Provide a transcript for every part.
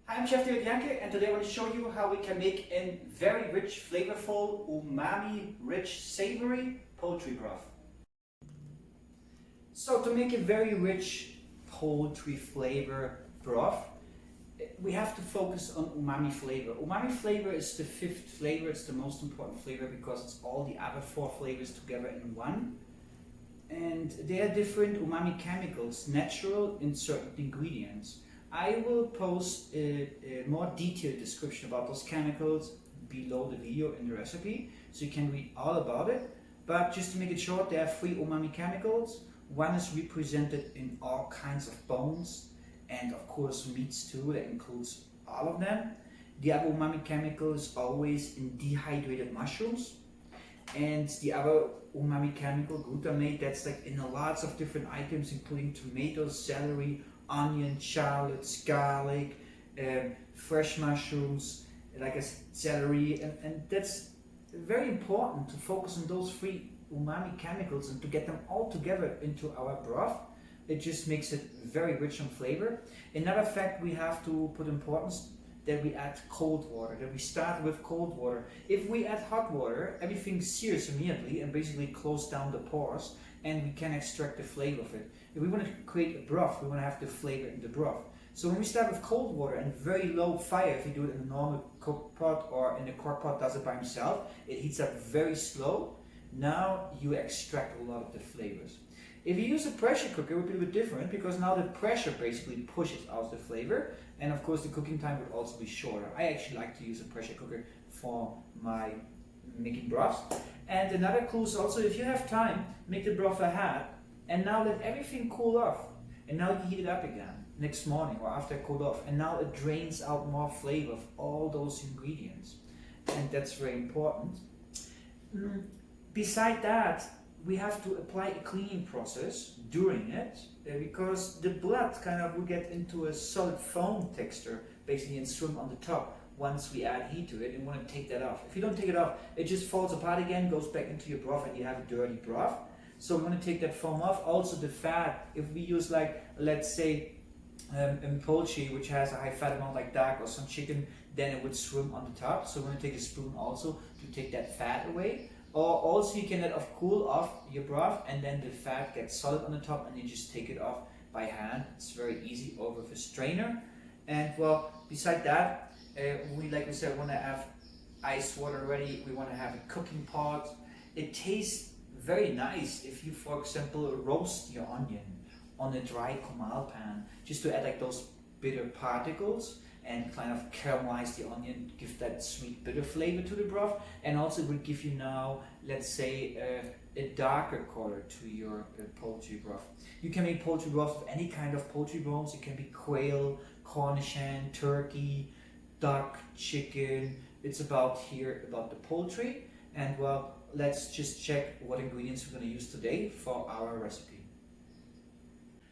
Hi, I'm Chef David Jahnke, and today I want to show you how we can make a very rich, flavorful, umami rich, savory poultry broth. So to make a very rich poultry flavor broth, we have to focus on umami flavor. Umami flavor is the fifth flavor. It's the most important flavor because it's all the other four flavors together in one. And they are different umami chemicals, natural in certain ingredients. I will post a more detailed description about those chemicals below the video in the recipe, so you can read all about it. But just to make it short, there are three umami chemicals. One is represented in all kinds of bones and of course meats too, that includes all of them. The other umami chemical is always in dehydrated mushrooms. And the other umami chemical, glutamate, that's like in lots of different items including tomatoes, celery, onion, shallots, garlic, fresh mushrooms, like a celery, and that's very important to focus on those three umami chemicals and to get them all together into our broth. It just makes it very rich in flavor. Another fact we have to put importance, that we add cold water, that we start with cold water. If we add hot water, everything sears immediately and basically closes down the pores, and we can extract the flavor of it. If we want to create a broth, we want to have the flavor in the broth. So when we start with cold water and very low fire, if you do it in a normal cook pot or in a crock pot does it by himself, it heats up very slow. Now you extract a lot of the flavors. If you use a pressure cooker, it would be a bit different because now the pressure basically pushes out the flavor, and of course the cooking time would also be shorter. I actually like to use a pressure cooker for my making broths. And another clue is also, if you have time, make the broth ahead and now let everything cool off. And now you heat it up again next morning or after it cooled off, and now it drains out more flavor of all those ingredients. And that's very important. Beside that, we have to apply a cleaning process during it because the blood kind of will get into a solid foam texture basically and swim on the top once we add heat to it, and we want to take that off. If you don't take it off, it just falls apart again, goes back into your broth, and you have a dirty broth. So we want to take that foam off. Also the fat, if we use like, let's say, poultry which has a high fat amount like duck or some chicken, then it would swim on the top. So we're going to take a spoon also to take that fat away. Or also you can let off cool off your broth, and then the fat gets solid on the top and you just take it off by hand. It's very easy over with a strainer. And well, beside that, like we said, want to have ice water ready. We want to have a cooking pot. It tastes very nice if you, for example, roast your onion on a dry calle pan, just to add like those bitter particles and kind of caramelize the onion, give that sweet bitter flavor to the broth, and also it will give you now, let's say, a darker color to your poultry broth. You can make poultry broth with any kind of poultry bones. It can be quail, Cornish hen, turkey, duck, chicken. It's about the poultry. And well, let's just check what ingredients we're going to use today for our recipe.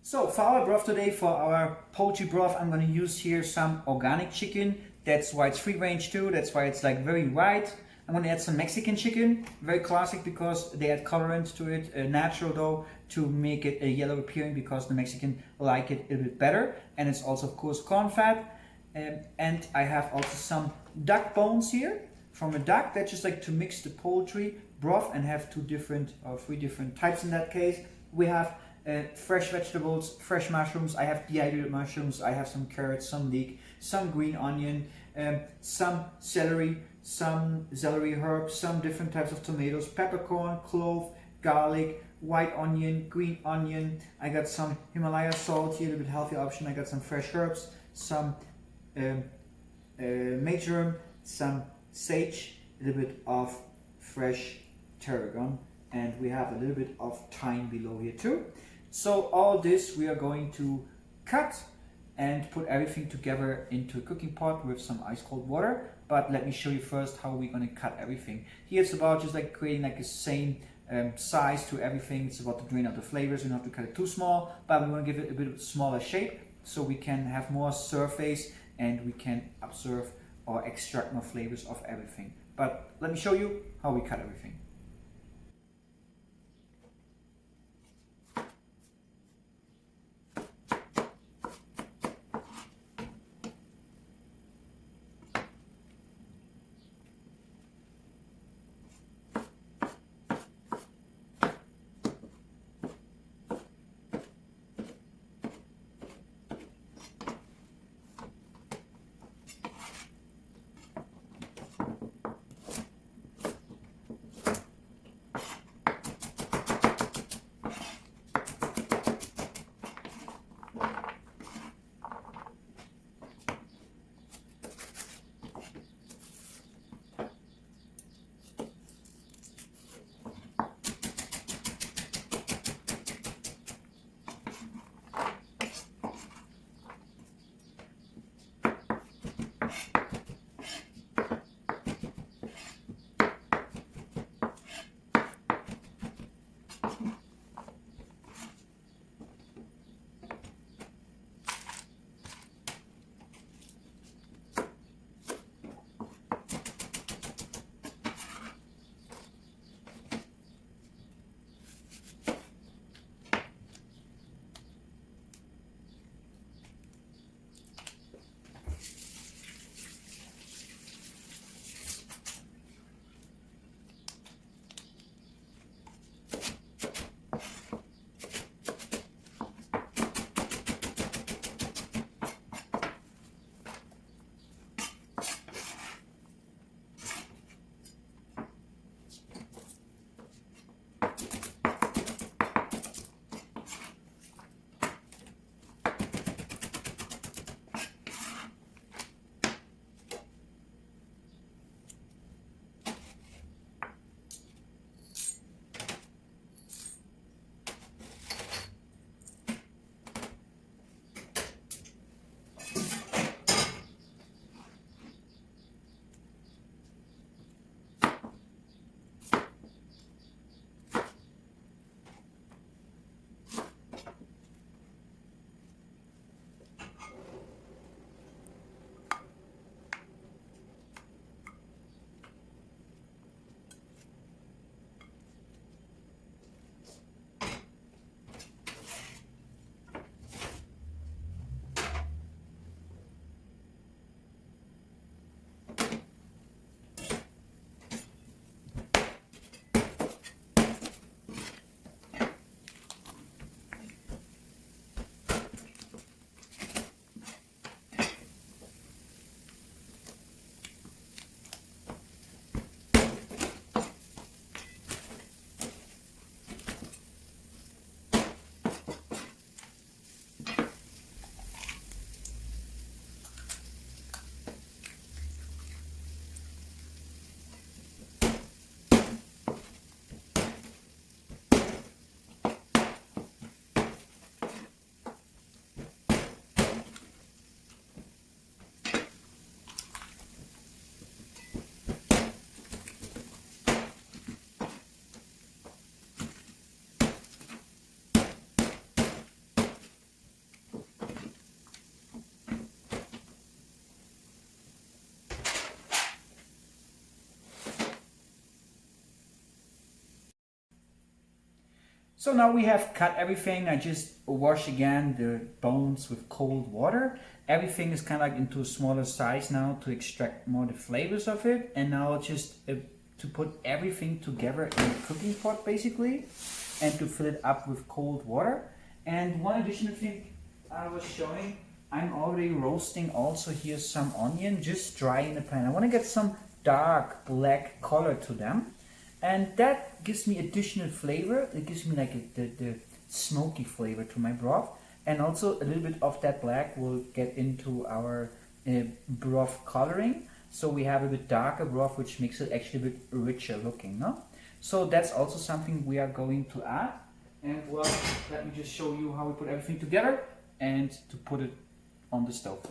So for our broth today, for our poultry broth, I'm going to use here some organic chicken. That's why it's free range too. That's why it's like very white. I'm going to add some Mexican chicken, very classic because they add colorant to it, natural though, to make it a yellow appearing because the Mexican like it a bit better. And it's also of course corn fat. And I have also some duck bones here from a duck. That's just like to mix the poultry broth and have three different types in that case. We have fresh vegetables, fresh mushrooms. I have dehydrated mushrooms. I have some carrots, some leek, some green onion, some celery, some celery herbs, some different types of tomatoes, peppercorn, clove, garlic, white onion, green onion. I got some Himalaya salt here, a bit healthy option. I got some fresh herbs, some marjoram, some sage, a little bit of fresh tarragon, and we have a little bit of thyme below here too. So all this we are going to cut and put everything together into a cooking pot with some ice cold water. But let me show you first how we're going to cut everything. Here it's about just like creating like the same size to everything. It's about to drain out the flavors. You don't have to cut it too small, but we want to give it a bit of smaller shape so we can have more surface and we can observe or extract more flavors of everything. But let me show you how we cut everything. So now we have cut everything. I just wash again the bones with cold water. Everything is kind of like into a smaller size now to extract more the flavors of it. And now just to put everything together in a cooking pot basically, and to fill it up with cold water. And one additional thing I was showing, I'm already roasting also here some onion, just dry in the pan. I want to get some dark black color to them. And that gives me additional flavor. It gives me like the smoky flavor to my broth. And also a little bit of that black will get into our broth coloring. So we have a bit darker broth, which makes it actually a bit richer looking, no? So that's also something we are going to add. And well, let me just show you how we put everything together and to put it on the stove.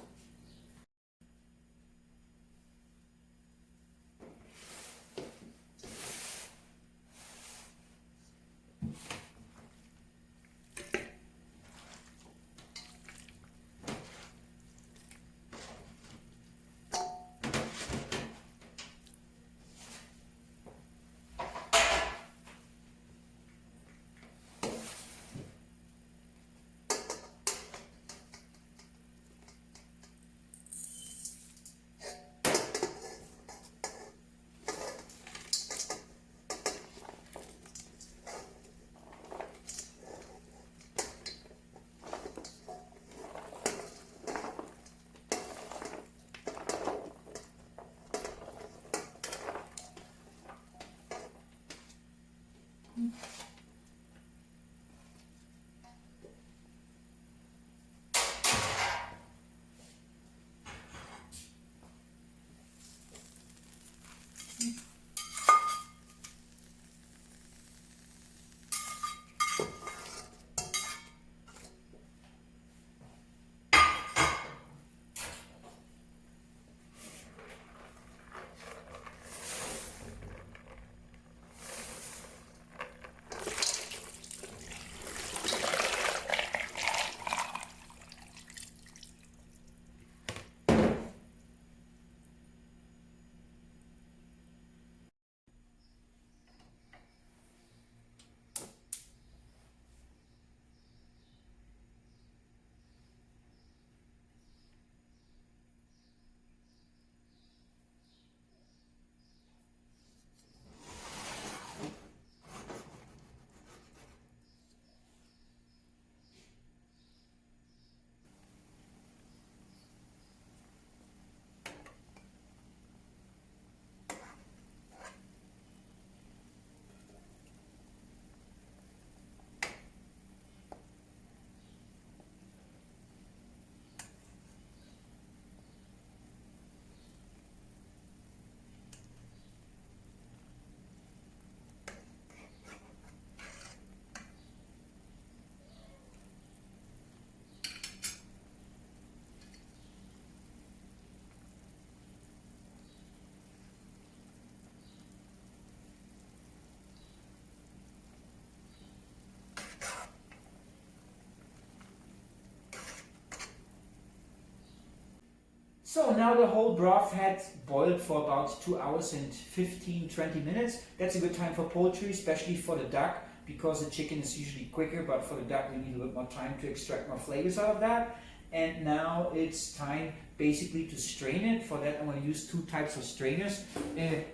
So now the whole broth had boiled for about 2 hours and 15-20 minutes. That's a good time for poultry, especially for the duck, because the chicken is usually quicker, but for the duck we need a bit more time to extract more flavors out of that. And now it's time basically to strain it. For that I'm going to use 2 types of strainers. A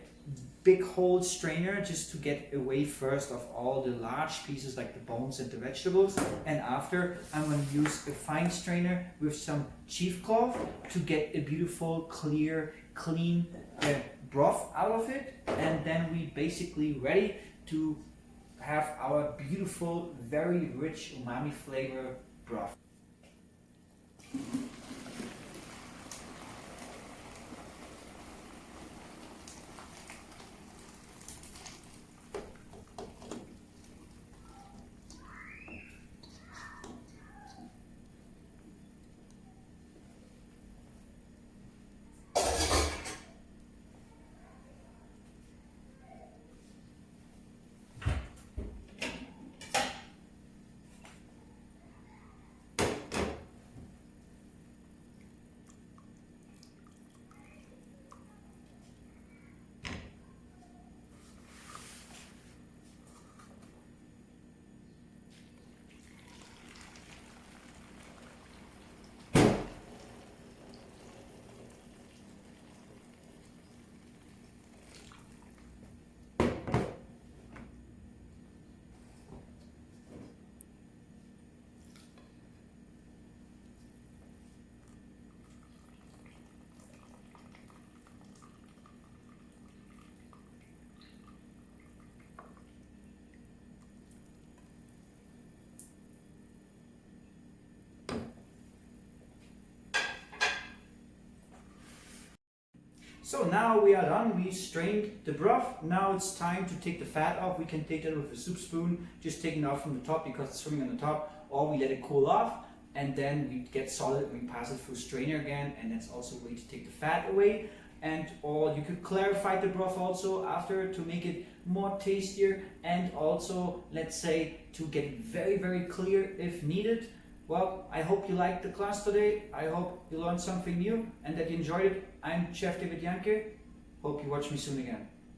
big hole strainer just to get away first of all the large pieces like the bones and the vegetables, and after I'm going to use a fine strainer with some cheesecloth to get a beautiful clear clean broth out of it. And then we basically ready to have our beautiful very rich umami flavor broth. So now we are done, we strained the broth. Now it's time to take the fat off. We can take that with a soup spoon, just taking it off from the top because it's swimming on the top, or we let it cool off and then we get solid and we pass it through strainer again, and that's also a way to take the fat away. And or you could clarify the broth also after to make it more tastier, and also, let's say, to get it very, very clear if needed. Well, I hope you liked the class today. I hope you learned something new and that you enjoyed it. I'm Chef David Jahnke. Hope you watch me soon again.